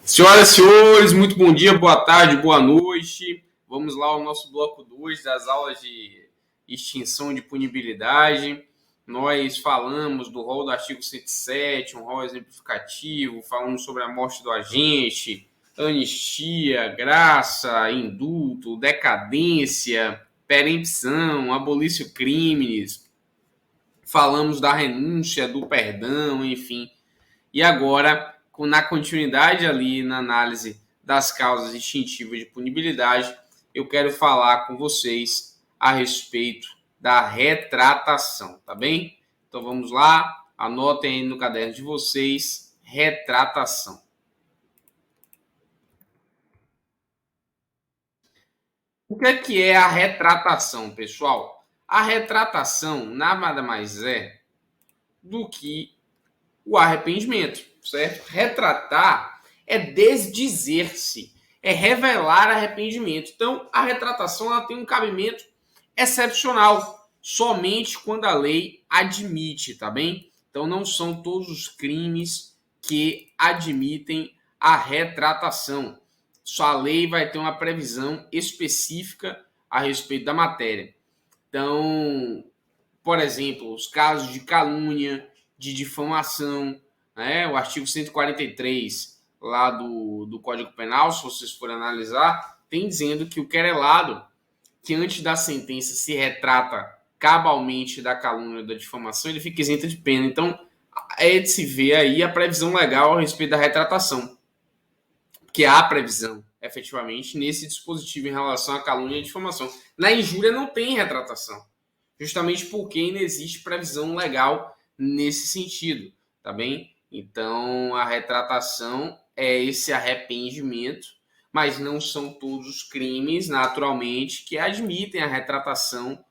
Senhoras e senhores, muito bom dia, boa tarde, boa noite. Vamos lá ao nosso bloco 2 das aulas de extinção de punibilidade. Nós falamos do rol do artigo 107, um rol exemplificativo, falamos sobre a morte do agente, anistia, graça, indulto, decadência, perempção, abolício crimes, falamos da renúncia, do perdão, enfim. E agora, na continuidade ali na análise das causas extintivas de punibilidade, eu quero falar com vocês a respeito da retratação, tá bem? Então vamos lá, anotem aí no caderno de vocês, retratação. O que é a retratação, pessoal? A retratação nada mais é do que o arrependimento, certo? Retratar é desdizer-se, é revelar arrependimento. Então, a retratação ela tem um cabimento excepcional, somente quando a lei admite, tá bem? Então, não são todos os crimes que admitem a retratação. Só a lei vai ter uma previsão específica a respeito da matéria. Então, por exemplo, os casos de calúnia, de difamação, né? O artigo 143 lá do Código Penal, se vocês forem analisar, tem dizendo que o querelado, que antes da sentença se retrata cabalmente da calúnia ou da difamação, ele fica isento de pena. Então, é de se ver aí a previsão legal a respeito da retratação, que há previsão, efetivamente, nesse dispositivo em relação à calúnia e à difamação. Na injúria não tem retratação, justamente porque ainda existe previsão legal nesse sentido, tá bem? Então, a retratação é esse arrependimento, mas não são todos os crimes, naturalmente, que admitem a retratação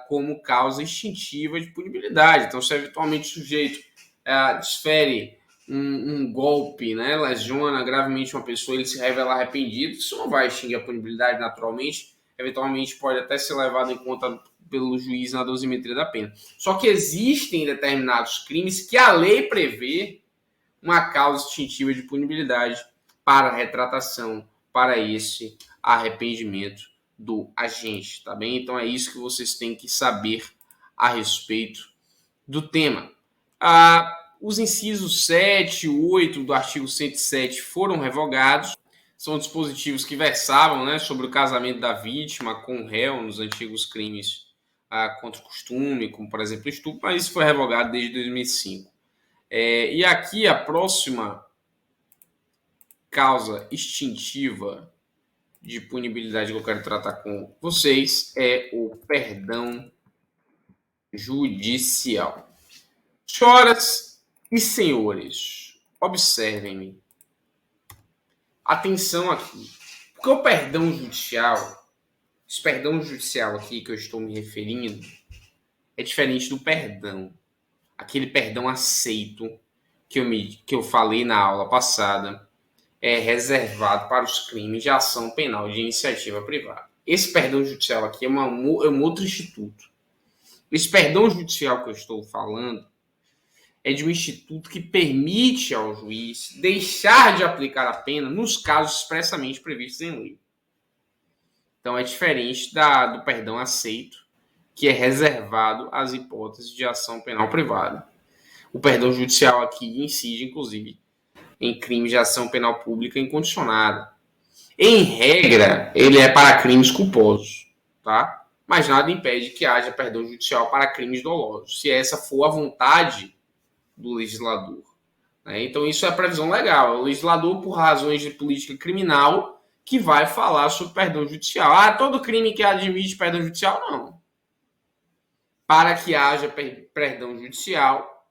como causa extintiva de punibilidade. Então, se eventualmente o sujeito desfere um golpe, né, lesiona gravemente uma pessoa, ele se revela arrependido, isso não vai extinguir a punibilidade naturalmente, eventualmente pode até ser levado em conta pelo juiz na dosimetria da pena. Só que existem determinados crimes que a lei prevê uma causa extintiva de punibilidade para a retratação, para esse arrependimento do agente, tá bem? Então é isso que vocês têm que saber a respeito do tema. Os incisos 7 e 8 do artigo 107 foram revogados. São dispositivos que versavam, né, sobre o casamento da vítima com o réu nos antigos crimes contra o costume, como, por exemplo, estupro, mas isso foi revogado desde 2005. E aqui a próxima causa extintiva de punibilidade que eu quero tratar com vocês é o perdão judicial. Senhoras e senhores, observem-me. Atenção aqui. Porque o perdão judicial, esse perdão judicial aqui que eu estou me referindo, é diferente do perdão. Aquele perdão aceito que eu falei na aula passada é reservado para os crimes de ação penal de iniciativa privada. Esse perdão judicial aqui é um outro instituto. Esse perdão judicial que eu estou falando é de um instituto que permite ao juiz deixar de aplicar a pena nos casos expressamente previstos em lei. Então, é diferente do perdão aceito, que é reservado às hipóteses de ação penal privada. O perdão judicial aqui incide, inclusive, em crimes de ação penal pública incondicionada. Em regra, ele é para crimes culposos, tá? Mas nada impede que haja perdão judicial para crimes dolosos, se essa for a vontade do legislador. Né? Então, isso é a previsão legal. É o legislador, por razões de política criminal, que vai falar sobre perdão judicial. Todo crime que admite perdão judicial, não. Para que haja perdão judicial,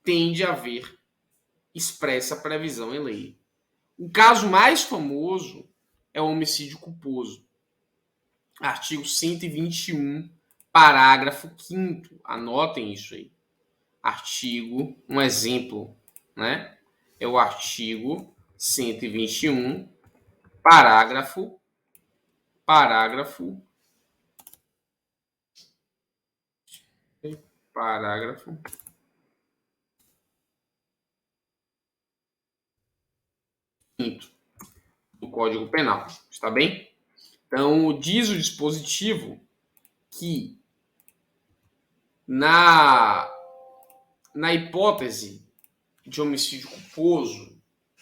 tem de haver expressa previsão em lei. O caso mais famoso é o homicídio culposo. Artigo 121, parágrafo 5º. Anotem isso aí. Um exemplo, né? É o artigo 121, parágrafo do Código Penal, está bem? Então, diz o dispositivo que na hipótese de homicídio culposo,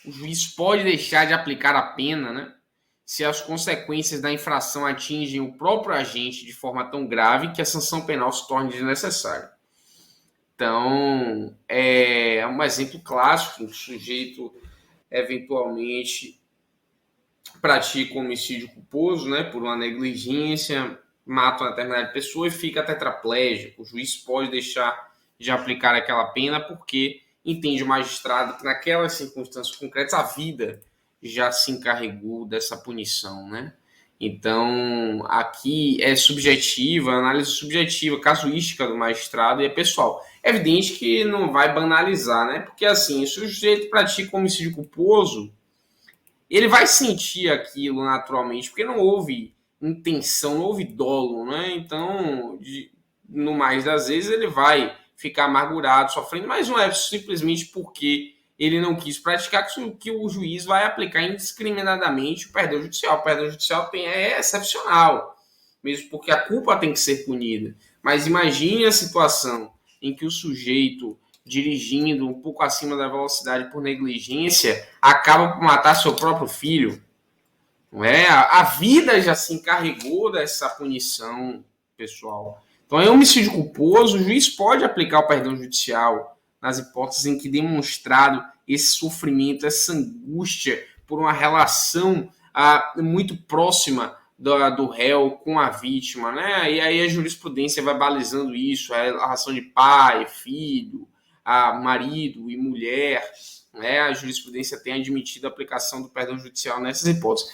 o juiz pode deixar de aplicar a pena, né, se as consequências da infração atingem o próprio agente de forma tão grave que a sanção penal se torne desnecessária. Então, é um exemplo clássico, o sujeito eventualmente pratica um homicídio culposo, né, por uma negligência, mata uma determinada pessoa e fica tetraplégico. O juiz pode deixar de aplicar aquela pena porque entende o magistrado que naquelas circunstâncias concretas a vida já se encarregou dessa punição, né? Então, aqui é subjetiva, análise subjetiva, casuística do magistrado e é pessoal. É evidente que não vai banalizar, né? Porque, assim, se o sujeito pratica homicídio culposo, ele vai sentir aquilo naturalmente, porque não houve intenção, não houve dolo, né? Então, no mais das vezes, ele vai ficar amargurado, sofrendo, mas não é simplesmente porque ele não quis praticar que o juiz vai aplicar indiscriminadamente o perdão judicial. O perdão judicial é excepcional, mesmo porque a culpa tem que ser punida. Mas imagine a situação em que o sujeito, dirigindo um pouco acima da velocidade por negligência, acaba por matar seu próprio filho. Não é? A vida já se encarregou dessa punição, pessoal. Então, é um homicídio culposo, o juiz pode aplicar o perdão judicial nas hipóteses em que demonstrado esse sofrimento, essa angústia por uma relação muito próxima do réu com a vítima, né? E aí a jurisprudência vai balizando isso, a relação de pai, filho, marido e mulher, né? A jurisprudência tem admitido a aplicação do perdão judicial nessas hipóteses.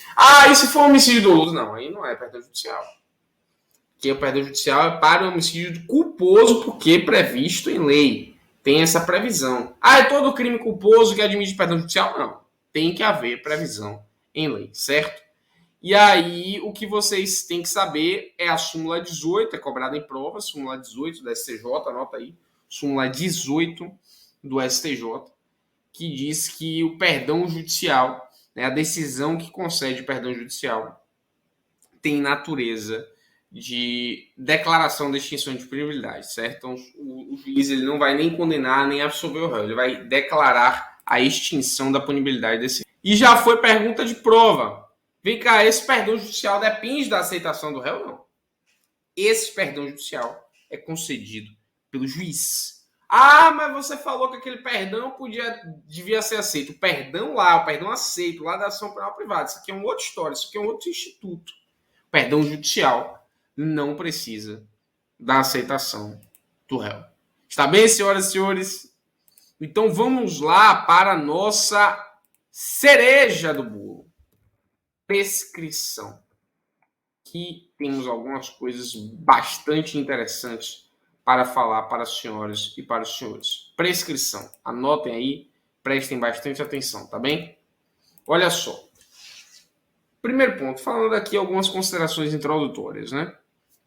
E se for homicídio doloso? Não, aí não é perdão judicial. Porque o perdão judicial é para o homicídio culposo porque é previsto em lei. Tem essa previsão. É todo crime culposo que admite perdão judicial? Não. Tem que haver previsão em lei, certo? E aí, o que vocês têm que saber é a súmula 18, é cobrada em prova, súmula 18 do STJ, anota aí, súmula 18 do STJ, que diz que o perdão judicial, né, a decisão que concede o perdão judicial, tem natureza de declaração de extinção de punibilidade, certo? Então, o juiz ele não vai nem condenar, nem absolver o réu, ele vai declarar a extinção da punibilidade desse. E já foi pergunta de prova. Vem cá, esse perdão judicial depende da aceitação do réu? Não. Esse perdão judicial é concedido pelo juiz. Mas você falou que aquele perdão devia ser aceito. O perdão aceito lá da ação penal privada. Isso aqui é uma outra história, isso aqui é um outro instituto. O perdão judicial não precisa da aceitação do réu. Está bem, senhoras e senhores? Então vamos lá para a nossa cereja do bolo. Prescrição. Aqui temos algumas coisas bastante interessantes para falar para as senhoras e para os senhores. Prescrição. Anotem aí, prestem bastante atenção, tá bem? Olha só. Primeiro ponto, falando aqui algumas considerações introdutórias, né?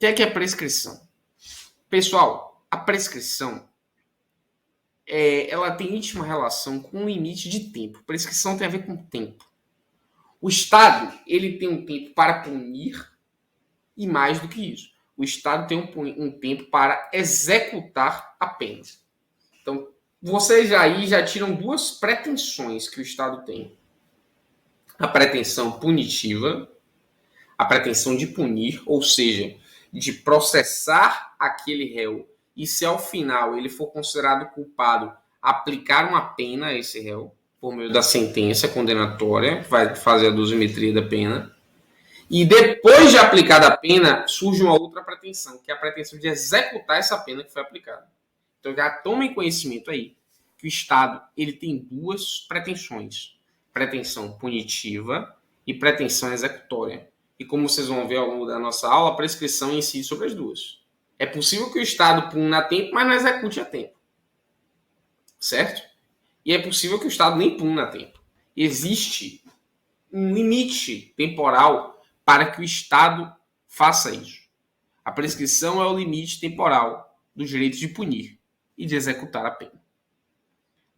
O que é prescrição? Pessoal, a prescrição ela tem íntima relação com o limite de tempo. Prescrição tem a ver com tempo. O Estado ele tem um tempo para punir e mais do que isso. O Estado tem um tempo para executar a pena. Então, vocês aí já tiram duas pretensões que o Estado tem. A pretensão punitiva, a pretensão de punir, ou seja, de processar aquele réu e se ao final ele for considerado culpado, aplicar uma pena a esse réu por meio da sentença condenatória, que vai fazer a dosimetria da pena. E depois de aplicada a pena, surge uma outra pretensão, que é a pretensão de executar essa pena que foi aplicada. Então já tomem conhecimento aí que o Estado ele tem duas pretensões. Pretensão punitiva e pretensão executória. E como vocês vão ver ao longo da nossa aula, a prescrição incide sobre as duas. É possível que o Estado puna a tempo, mas não execute a tempo. Certo? E é possível que o Estado nem puna a tempo. Existe um limite temporal para que o Estado faça isso. A prescrição é o limite temporal do direito de punir e de executar a pena.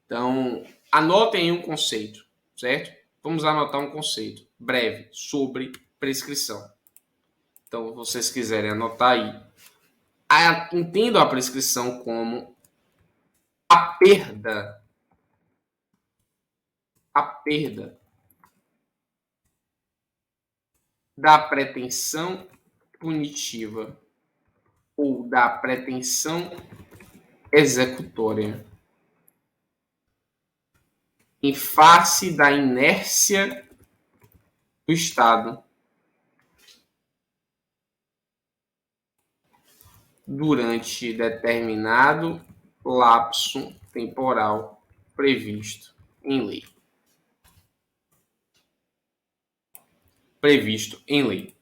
Então, anotem aí um conceito, certo? vamos anotar um conceito breve sobre prescrição. Então, se vocês quiserem anotar aí, entendo a prescrição como a perda da pretensão punitiva ou da pretensão executória em face da inércia do Estado durante determinado lapso temporal previsto em lei.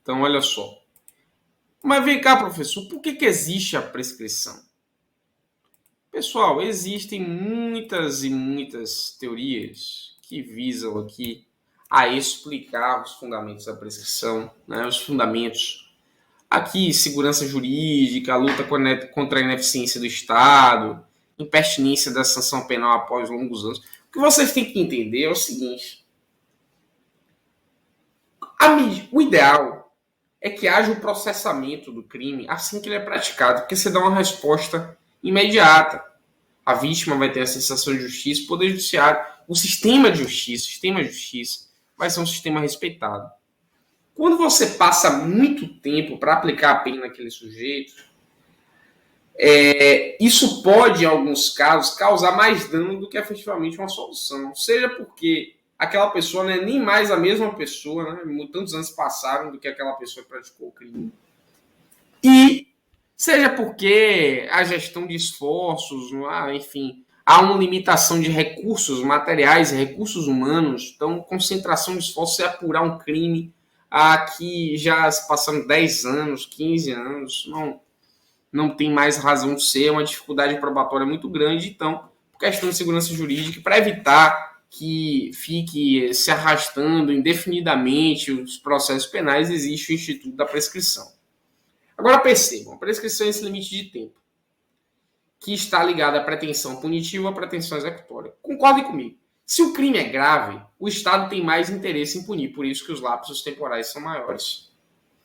Então, olha só. Mas vem cá, professor, por que existe a prescrição? Pessoal, existem muitas e muitas teorias que visam aqui a explicar os fundamentos da prescrição, né? Os fundamentos. Aqui, segurança jurídica, luta contra a ineficiência do Estado, impertinência da sanção penal após longos anos. O que vocês têm que entender é o seguinte. O ideal é que haja o processamento do crime assim que ele é praticado, porque você dá uma resposta imediata. A vítima vai ter a sensação de justiça, o poder judiciário, o sistema de justiça vai ser um sistema respeitado. Quando você passa muito tempo para aplicar a pena naquele sujeito, isso pode, em alguns casos, causar mais dano do que efetivamente uma solução. Seja porque aquela pessoa não é nem mais a mesma pessoa, né? Tantos anos passaram do que aquela pessoa que praticou o crime. E seja porque a gestão de esforços, enfim, há uma limitação de recursos materiais e recursos humanos, então concentração de esforços é apurar um crime que já se passaram 10 anos, 15 anos, não tem mais razão de ser, uma dificuldade probatória muito grande, então, por questão de segurança jurídica, para evitar que fique se arrastando indefinidamente os processos penais, existe o Instituto da Prescrição. Agora percebam, a prescrição é esse limite de tempo, que está ligado à pretensão punitiva ou à pretensão executória. Concordem comigo. Se o crime é grave, o Estado tem mais interesse em punir, por isso que os lapsos temporais são maiores.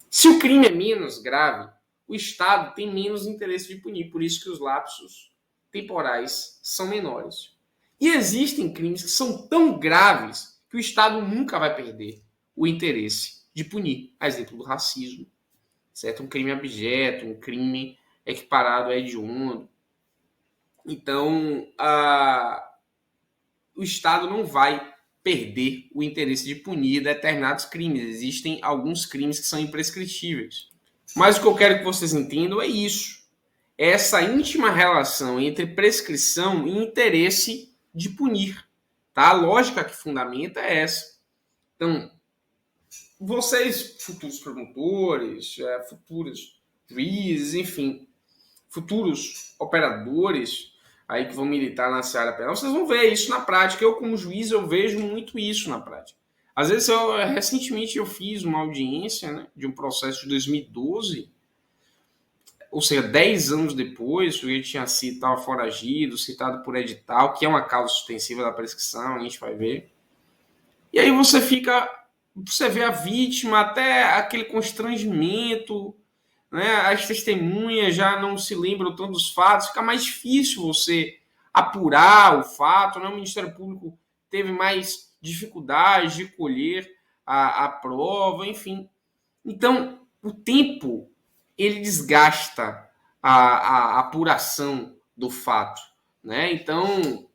Se o crime é menos grave, o Estado tem menos interesse de punir, por isso que os lapsos temporais são menores. E existem crimes que são tão graves que o Estado nunca vai perder o interesse de punir. A exemplo do racismo, certo? Um crime abjeto, um crime equiparado a hediondo. Então, o Estado não vai perder o interesse de punir determinados crimes. Existem alguns crimes que são imprescritíveis. Mas o que eu quero que vocês entendam é isso. Essa íntima relação entre prescrição e interesse de punir. Tá? A lógica que fundamenta é essa. Então, vocês, futuros promotores, futuros juízes, enfim, futuros operadores aí que vão militar na seara penal, vocês vão ver isso na prática. Eu, como juiz, eu vejo muito isso na prática. Às vezes, recentemente eu fiz uma audiência, né, de um processo de 2012, ou seja, 10 anos depois, o sujeito tinha sido, estava foragido, citado por edital, que é uma causa suspensiva da prescrição, a gente vai ver. E aí você vê a vítima, até aquele constrangimento, né? As testemunhas já não se lembram tanto dos fatos, fica mais difícil você apurar o fato, né? O Ministério Público teve mais dificuldade de colher a prova, enfim. Então, o tempo, ele desgasta a apuração do fato, né? Então,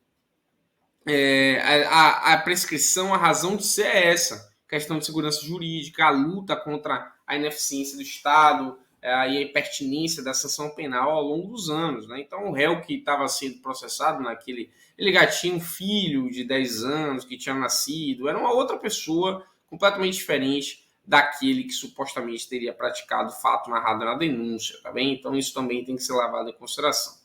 a prescrição, a razão de ser é essa, questão de segurança jurídica, a luta contra a ineficiência do Estado e a impertinência da sanção penal ao longo dos anos, né? Então, o réu que estava sendo processado ele já tinha um filho de 10 anos que tinha nascido, era uma outra pessoa completamente diferente daquele que supostamente teria praticado o fato narrado na denúncia, tá bem? Então, isso também tem que ser levado em consideração.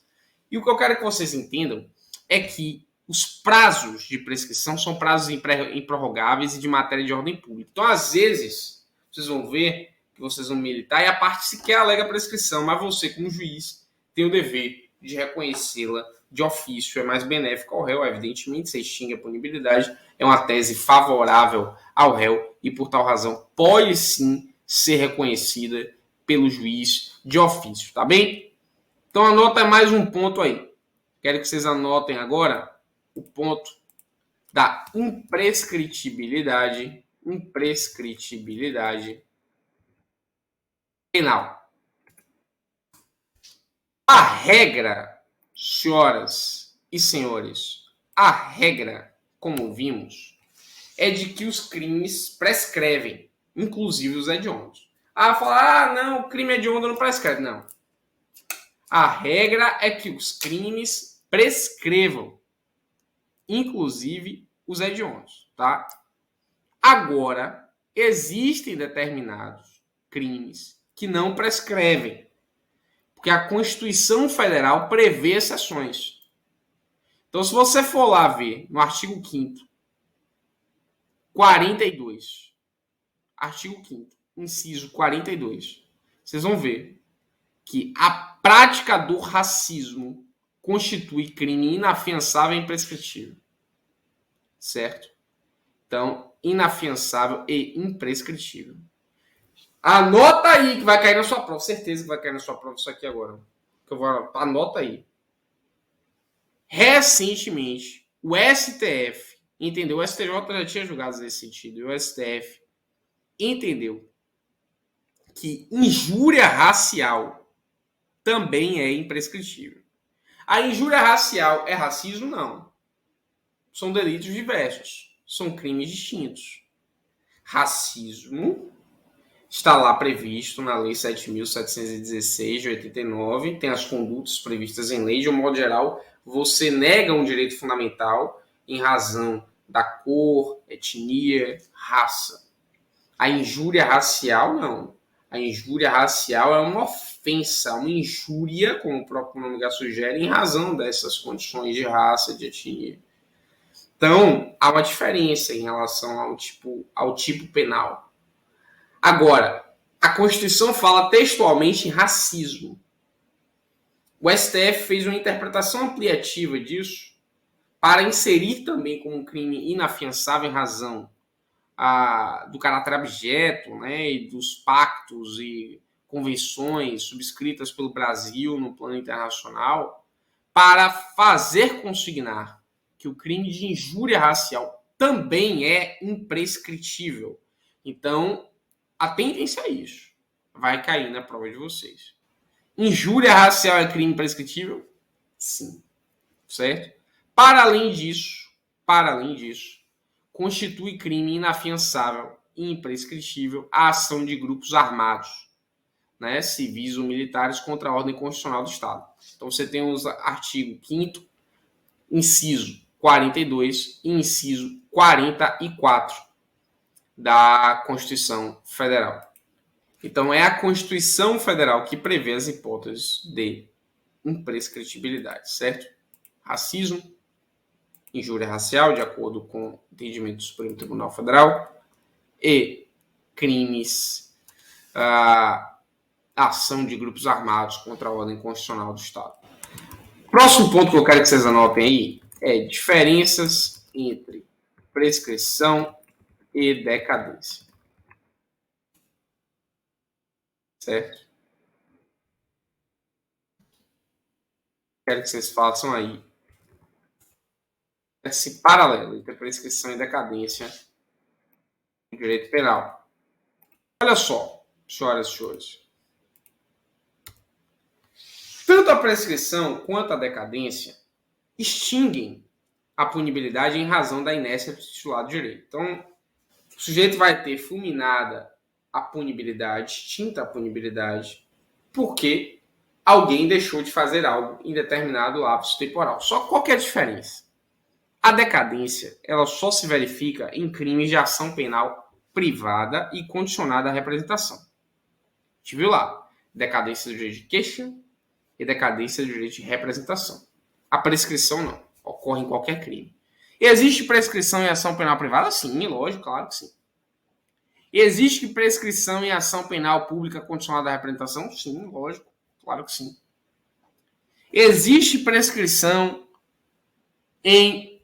E o que eu quero que vocês entendam é que os prazos de prescrição são prazos improrrogáveis e de matéria de ordem pública. Então, às vezes, vocês vão ver que vocês vão militar e a parte sequer alega prescrição, mas você, como juiz, tem o dever de reconhecê-la de ofício é mais benéfica ao réu. Evidentemente, se extingue a punibilidade, é uma tese favorável ao réu e, por tal razão, pode sim ser reconhecida pelo juiz de ofício, tá bem? Então, anota mais um ponto aí. Quero que vocês anotem agora o ponto da imprescritibilidade penal. A regra, senhoras e senhores, a regra, como vimos, é de que os crimes prescrevem, inclusive os hediondos. Falar, não, o crime hediondo não prescreve. Não. A regra é que os crimes prescrevam, inclusive os hediondos, tá? Agora, existem determinados crimes que não prescrevem, porque a Constituição Federal prevê exceções. Então, se você for lá ver no artigo 5º, 42, artigo 5º, inciso 42, vocês vão ver que a prática do racismo constitui crime inafiançável e imprescritível. Certo? Então, inafiançável e imprescritível. Anota aí que vai cair na sua prova. Certeza que vai cair na sua prova isso aqui agora. Anota aí. Recentemente, o STF entendeu, o STJ já tinha julgado nesse sentido, e o STF entendeu que injúria racial também é imprescritível. A injúria racial é racismo? Não. São delitos diversos. São crimes distintos. Racismo está lá previsto na Lei 7.716 de 89, tem as condutas previstas em lei. De um modo geral, você nega um direito fundamental em razão da cor, etnia, raça. A injúria racial, não. A injúria racial é uma ofensa, uma injúria, como o próprio nome já sugere, em razão dessas condições de raça, de etnia. Então, há uma diferença em relação ao tipo penal. Agora, a Constituição fala textualmente em racismo. O STF fez uma interpretação ampliativa disso para inserir também como um crime inafiançável em razão do caráter abjeto, né, e dos pactos e convenções subscritas pelo Brasil no plano internacional, para fazer consignar que o crime de injúria racial também é imprescritível. Então, atentem-se a isso. Vai cair na prova de vocês. Injúria racial é crime prescritível? Sim. Certo? Para além disso, constitui crime inafiançável e imprescritível a ação de grupos armados, né, civis ou militares, contra a ordem constitucional do Estado. Então, você tem os artigo 5º, inciso 42 e inciso 44 da Constituição Federal. Então, é a Constituição Federal que prevê as hipóteses de imprescritibilidade, certo? Racismo, injúria racial, de acordo com o entendimento do Supremo Tribunal Federal, e crimes, ação de grupos armados contra a ordem constitucional do Estado. Próximo ponto que eu quero que vocês anotem aí é diferenças entre prescrição e decadência. Certo? Quero que vocês façam aí esse paralelo entre prescrição e decadência no direito penal. Olha só, senhoras e senhores. Tanto a prescrição quanto a decadência extinguem a punibilidade em razão da inércia do titular do direito. Então, o sujeito vai ter fulminada a punibilidade, extinta a punibilidade, porque alguém deixou de fazer algo em determinado lapso temporal. Só qual que é a diferença? A decadência, ela só se verifica em crimes de ação penal privada e condicionada à representação. A gente viu lá, decadência do direito de queixa e decadência do direito de representação. A prescrição não, ocorre em qualquer crime. E existe prescrição em ação penal privada? Sim, lógico, claro que sim. E existe prescrição em ação penal pública condicionada à representação? Sim, lógico, claro que sim. Existe prescrição em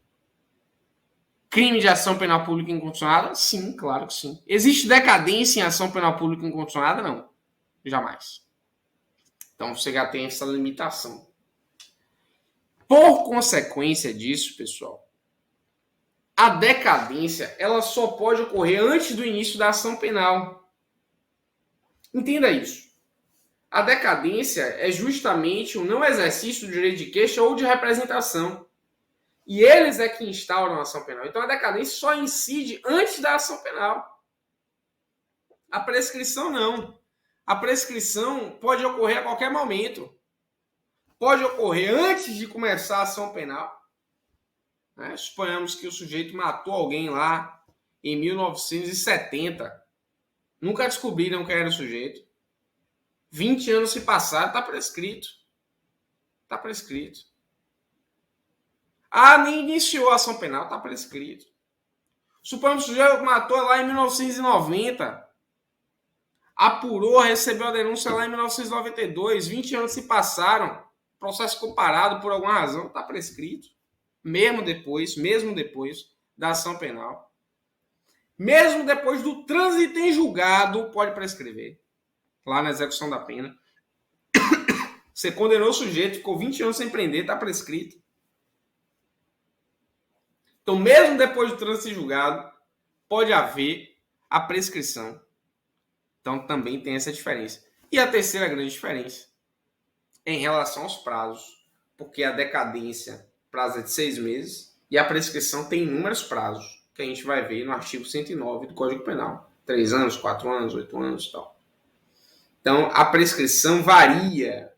crime de ação penal pública incondicionada? Sim, claro que sim. Existe decadência em ação penal pública incondicionada? Não. Jamais. Então você já tem essa limitação. Por consequência disso, pessoal, a decadência ela só pode ocorrer antes do início da ação penal. Entenda isso. A decadência é justamente o não exercício do direito de queixa ou de representação. E eles é que instauram a ação penal. Então a decadência só incide antes da ação penal. A prescrição não. A prescrição pode ocorrer a qualquer momento. Pode ocorrer antes de começar a ação penal. Né? Suponhamos que o sujeito matou alguém lá em 1970. Nunca descobriram quem era o sujeito. 20 anos se passaram, está prescrito. Está prescrito. Ah, nem iniciou a ação penal, está prescrito. Suponhamos que o sujeito matou lá em 1990. Apurou, recebeu a denúncia lá em 1992. 20 anos se passaram. Processo comparado por alguma razão, está prescrito. Mesmo depois da ação penal. Mesmo depois do trânsito em julgado, pode prescrever. Lá na execução da pena. Você condenou o sujeito, ficou 20 anos sem prender, está prescrito. Então, mesmo depois do trânsito em julgado, pode haver a prescrição. Então, também tem essa diferença. E a terceira grande diferença é em relação aos prazos. Porque a decadência, prazo é de 6 meses, e a prescrição tem inúmeros prazos, que a gente vai ver no artigo 109 do Código Penal. 3 anos, 4 anos, 8 anos e tal. Então, a prescrição varia.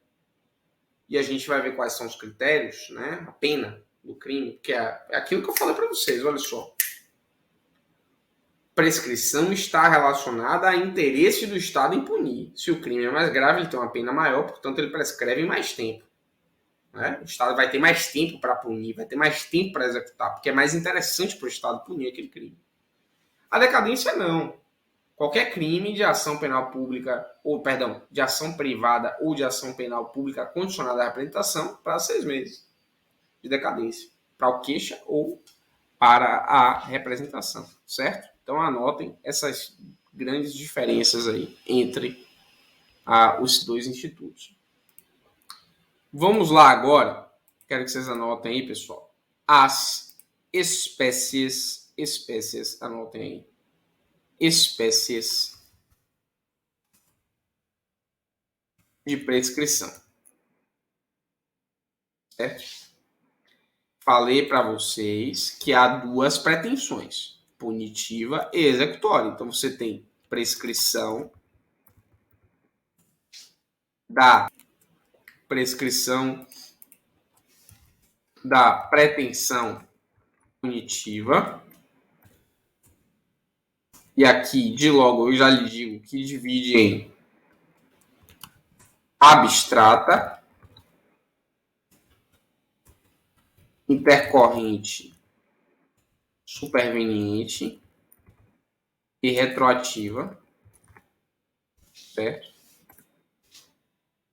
E a gente vai ver quais são os critérios, né? A pena do crime, que é aquilo que eu falei para vocês, olha só. Prescrição está relacionada a interesse do Estado em punir. Se o crime é mais grave, ele tem uma pena maior, portanto, ele prescreve em mais tempo. Né? O Estado vai ter mais tempo para punir, vai ter mais tempo para executar, porque é mais interessante para o Estado punir aquele crime. A decadência, não. Qualquer crime de ação penal pública, de ação privada ou de ação penal pública condicionada à representação, para 6 meses de decadência, para o queixa ou para a representação, certo? Então anotem essas grandes diferenças aí entre os dois institutos. Vamos lá agora, quero que vocês anotem aí, pessoal, as espécies, anotem aí, espécies de prescrição, certo? Falei para vocês que há duas pretensões, punitiva e executória. Então, você tem prescrição da pretensão punitiva. E aqui, de logo, eu já lhe digo que divide em abstrata, intercorrente, superveniente e retroativa, certo?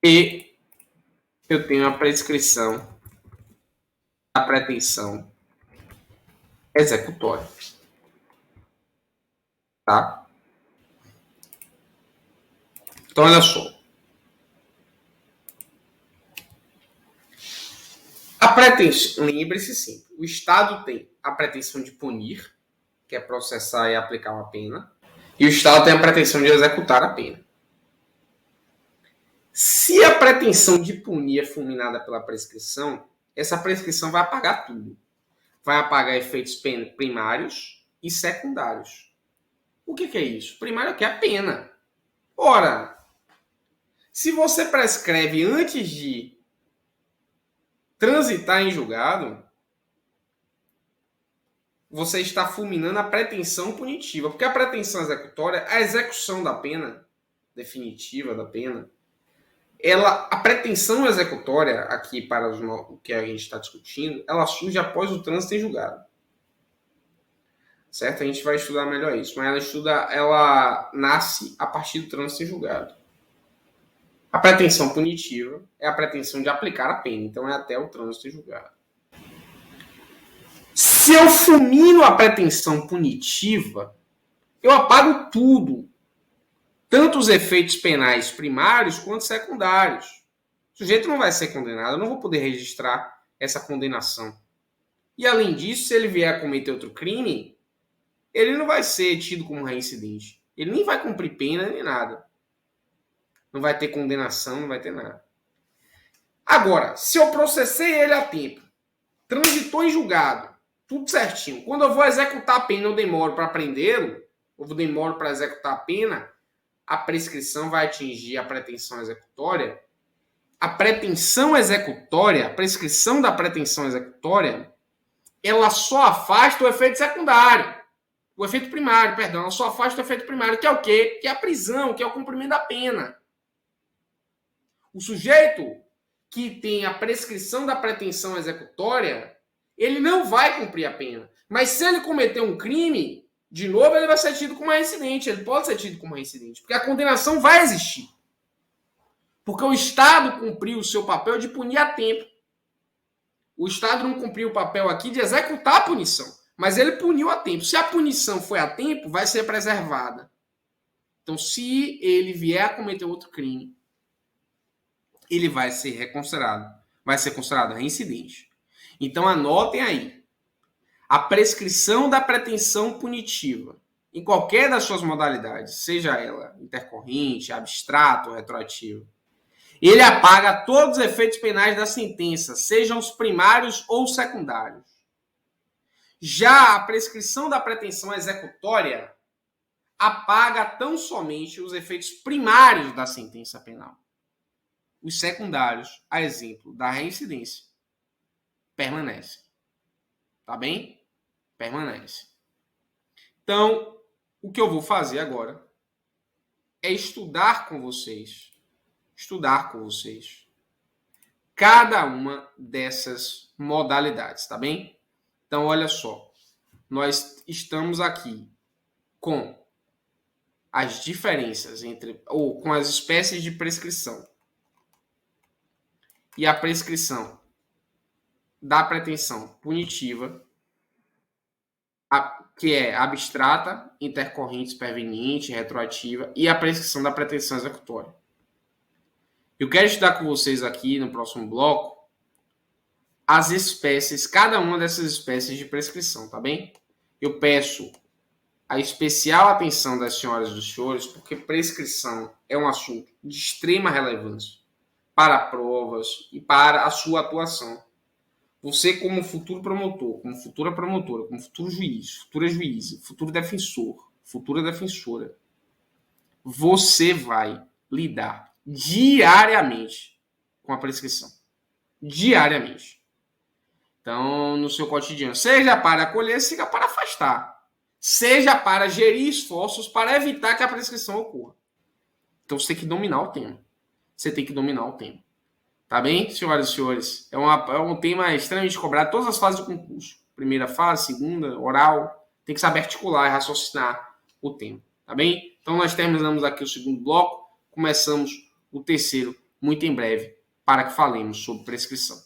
E eu tenho a prescrição da pretensão executória, tá? Então, olha só. A pretensão, lembre-se sempre, o Estado tem a pretensão de punir, que é processar e aplicar uma pena, e o Estado tem a pretensão de executar a pena. Se a pretensão de punir é fulminada pela prescrição, essa prescrição vai apagar tudo. Vai apagar efeitos primários e secundários. O que é isso? Primário é que é a pena. Ora, se você prescreve antes de transitar em julgado, você está fulminando a pretensão punitiva. Porque a pretensão executória, a execução da pena, definitiva da pena, a pretensão executória, aqui para o que a gente está discutindo, ela surge após o trânsito em julgado. Certo? A gente vai estudar melhor isso. Mas ela nasce a partir do trânsito em julgado. A pretensão punitiva é a pretensão de aplicar a pena, então é até o trânsito em julgado. Se eu fulmino a pretensão punitiva, eu apago tudo, tanto os efeitos penais primários quanto secundários. O sujeito não vai ser condenado, eu não vou poder registrar essa condenação. E além disso, se ele vier a cometer outro crime, ele não vai ser tido como reincidente. Ele nem vai cumprir pena nem nada. Não vai ter condenação, não vai ter nada. Agora, se eu processei ele a tempo, transitou em julgado, tudo certinho. Quando eu vou executar a pena, eu demoro para prendê-lo, ou demoro para executar a pena, a prescrição vai atingir a pretensão executória. A pretensão executória, a prescrição da pretensão executória, ela só afasta o efeito secundário. O efeito primário, perdão, ela só afasta o efeito primário, que é o quê? Que é a prisão, que é o cumprimento da pena. O sujeito que tem a prescrição da pretensão executória, ele não vai cumprir a pena. Mas se ele cometer um crime, de novo, ele vai ser tido como reincidente. Ele pode ser tido como reincidente, porque a condenação vai existir. Porque o Estado cumpriu o seu papel de punir a tempo. O Estado não cumpriu o papel aqui de executar a punição, mas ele puniu a tempo. Se a punição foi a tempo, vai ser preservada. Então, se ele vier a cometer outro crime, ele vai ser reconsiderado. Vai ser considerado reincidente. Então, anotem aí. A prescrição da pretensão punitiva, em qualquer das suas modalidades, seja ela intercorrente, abstrato ou retroativo, ele apaga todos os efeitos penais da sentença, sejam os primários ou secundários. Já a prescrição da pretensão executória apaga tão somente os efeitos primários da sentença penal. Os secundários, a exemplo da reincidência, permanecem. Tá bem? Permanece. Então, o que eu vou fazer agora é estudar com vocês cada uma dessas modalidades, tá bem? Então, olha só, nós estamos aqui com as diferenças ou com as espécies de prescrição e a prescrição da pretensão punitiva, que é abstrata, intercorrente, superveniente, retroativa, e a prescrição da pretensão executória. Eu quero estudar com vocês aqui no próximo bloco as espécies, cada uma dessas espécies de prescrição, tá bem? Eu peço a especial atenção das senhoras e dos senhores, porque prescrição é um assunto de extrema relevância para provas e para a sua atuação. Você, como futuro promotor, como futura promotora, como futuro juiz, futura juíza, futuro defensor, futura defensora, você vai lidar diariamente com a prescrição. Diariamente. Então, no seu cotidiano, seja para acolher, seja para afastar. Seja para gerir esforços para evitar que a prescrição ocorra. Então, você tem que dominar o tema. Você tem que dominar o tema. Tá bem, senhoras e senhores? É um tema extremamente cobrado. Todas as fases do concurso. Primeira fase, segunda, oral. Tem que saber articular e raciocinar o tema. Tá bem? Então, nós terminamos aqui o segundo bloco. Começamos o terceiro muito em breve para que falemos sobre prescrição.